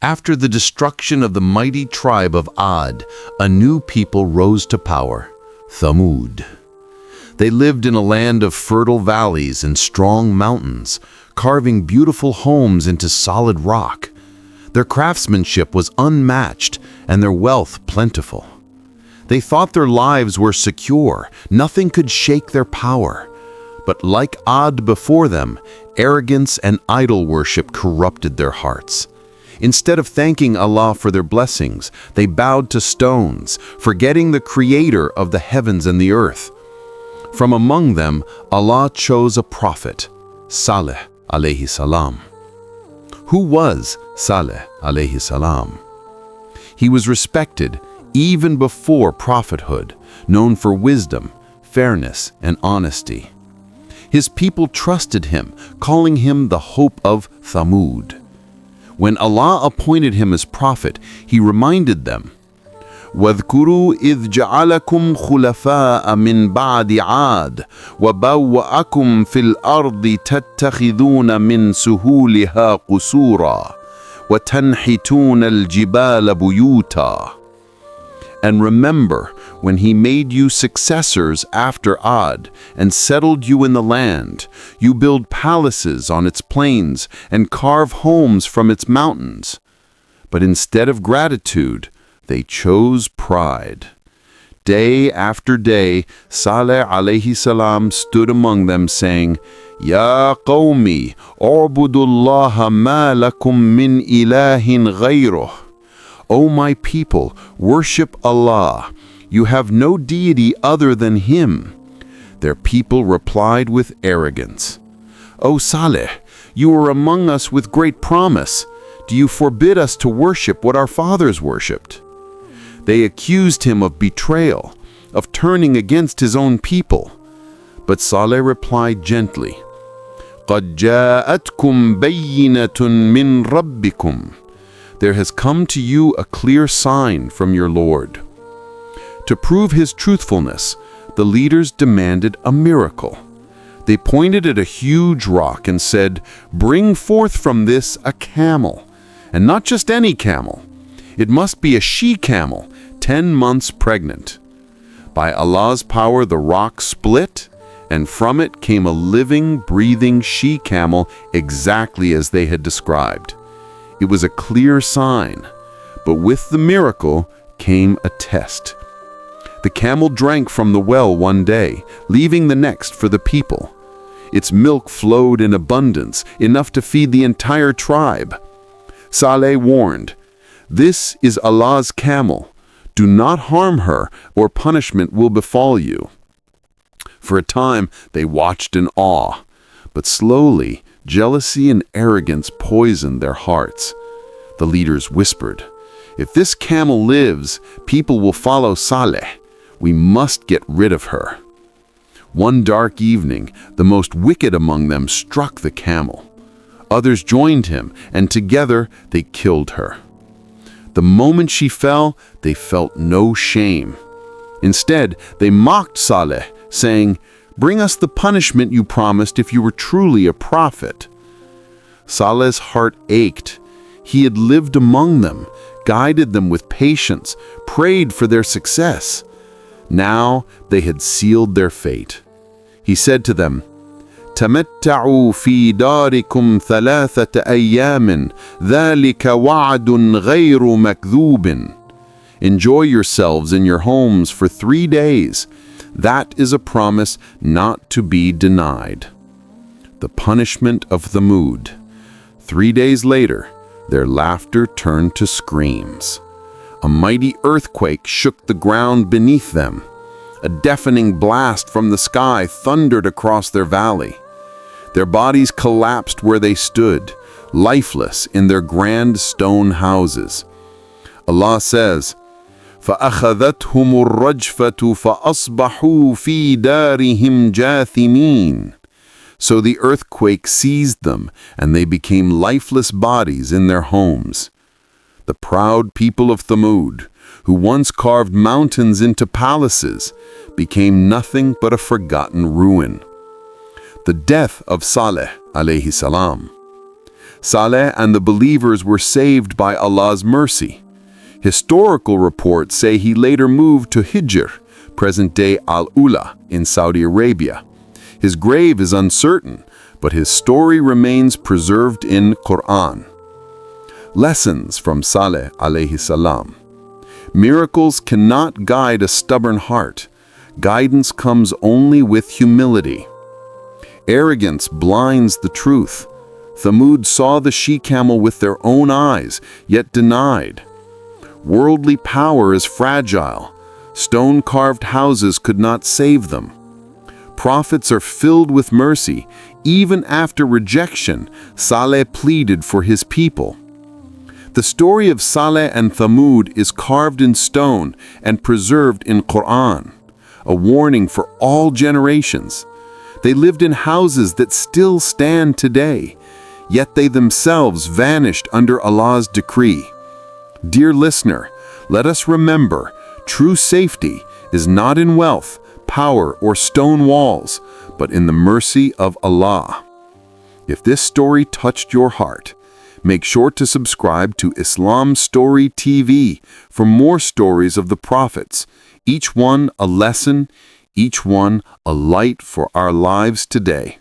After the destruction of the mighty tribe of Ad, a new people rose to power, Thamud. They lived in a land of fertile valleys and strong mountains, carving beautiful homes into solid rock. Their craftsmanship was unmatched and their wealth plentiful. They thought their lives were secure, nothing could shake their power. But like Ad before them, arrogance and idol worship corrupted their hearts. Instead of thanking Allah for their blessings, they bowed to stones, forgetting the Creator of the heavens and the earth. From among them, Allah chose a prophet, Salih alayhi salam. Who was Salih alayhi salam? He was respected even before prophethood, known for wisdom, fairness, and honesty. His people trusted him, calling him the hope of Thamud. When Allah appointed him as prophet, he reminded them, وَاذْكُرُوا إِذْ جَعَلَكُمْ خُلَفَاءَ مِنْ بَعْدِ عَادٍ وَبَوَّأَكُمْ فِي الْأَرْضِ تَتَّخِذُونَ مِنْ سُهُولِهَا قُصُورًا وَتَنْحِتُونَ الْجِبَالَ بُيُوتًا. And remember when he made you successors after Ad and settled you in the land. You build palaces on its plains and carve homes from its mountains. But instead of gratitude, they chose pride. Day after day, Salih alayhi salam stood among them saying, Ya qawmi, u'budullaha ma lakum min ilahin ghayruh. O my people, worship Allah. You have no deity other than Him. Their people replied with arrogance, O Salih, you are among us with great promise. Do you forbid us to worship what our fathers worshipped? They accused him of betrayal, of turning against his own people. But Salih replied gently, قَدْ جَاءَتْكُمْ بَيِّنَةٌ مِّن رَبِّكُمْ. There has come to you a clear sign from your Lord. To prove his truthfulness, the leaders demanded a miracle. They pointed at a huge rock and said, Bring forth from this a camel, and not just any camel. It must be a she-camel, 10 months pregnant. By Allah's power, the rock split, and from it came a living, breathing she-camel exactly as they had described. It was a clear sign, but with the miracle came a test. The camel drank from the well one day, leaving the next for the people. Its milk flowed in abundance, enough to feed the entire tribe. Saleh warned, This is Allah's camel. Do not harm her, or punishment will befall you. For a time they watched in awe, but slowly jealousy and arrogance poisoned their hearts. The leaders whispered, If this camel lives, people will follow Saleh. We must get rid of her. One dark evening, the most wicked among them struck the camel. Others joined him, and together they killed her. The moment she fell, they felt no shame. Instead, they mocked Saleh, saying, Bring us the punishment you promised if you were truly a prophet. Saleh's heart ached. He had lived among them, guided them with patience, prayed for their success. Now they had sealed their fate. He said to them, تَمَتَّعُوا فِي دَارِكُمْ ثَلَاثَةَ أَيَّامٍ ذَلِكَ وَعْدٌ غَيْرُ مَكْذُوبٍ. Enjoy yourselves in your homes for 3 days. That is a promise not to be denied. The punishment of Thamud. 3 days later, their laughter turned to screams. A mighty earthquake shook the ground beneath them. A deafening blast from the sky thundered across their valley. Their bodies collapsed where they stood, lifeless in their grand stone houses. Allah says, فَأَخَذَتْهُمُ الرَّجْفَةُ فَأَصْبَحُوا فِي دَارِهِمْ جَاثِمِينَ. So the earthquake seized them, and they became lifeless bodies in their homes. The proud people of Thamud, who once carved mountains into palaces, became nothing but a forgotten ruin. The death of Saleh alayhi salam. Saleh and the believers were saved by Allah's mercy. Historical reports say he later moved to Hijr, present-day Al-Ula, in Saudi Arabia. His grave is uncertain, but his story remains preserved in Qur'an. Lessons from Saleh alayhi salam. Miracles cannot guide a stubborn heart. Guidance comes only with humility. Arrogance blinds the truth. Thamud saw the she-camel with their own eyes, yet denied. Worldly power is fragile. Stone-carved houses could not save them. Prophets are filled with mercy. Even after rejection, Saleh pleaded for his people. The story of Saleh and Thamud is carved in stone and preserved in Qur'an, a warning for all generations. They lived in houses that still stand today, yet they themselves vanished under Allah's decree. Dear listener, let us remember, true safety is not in wealth, power, or stone walls, but in the mercy of Allah. If this story touched your heart, make sure to subscribe to Islam Story TV for more stories of the prophets, each one a lesson, each one a light for our lives today.